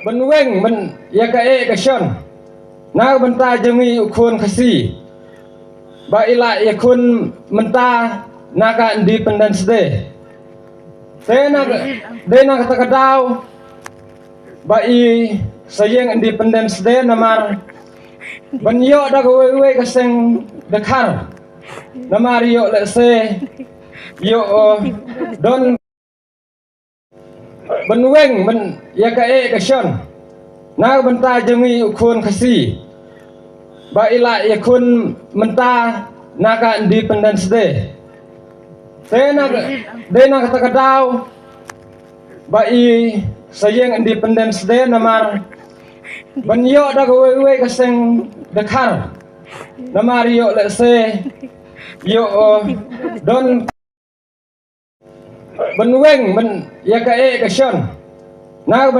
bên weng bên ya ka e ka shon na benta jemi ukun kasi ba ila yakun menta naga Independence Day tena dena kata kadau ba i sayang Independence Day namar banyo da we kaseng dekhar namar yo let's say yo don bên weng bên ya ka e ka shon na benta jemi ukun kasi ba ila yakun menta naga Independence Day tena dena kata kadau ba i sayang Independence Day namar banyo da we kaseng dekhar namar yo let's say yo don bên weng bên ya ka e ka shon na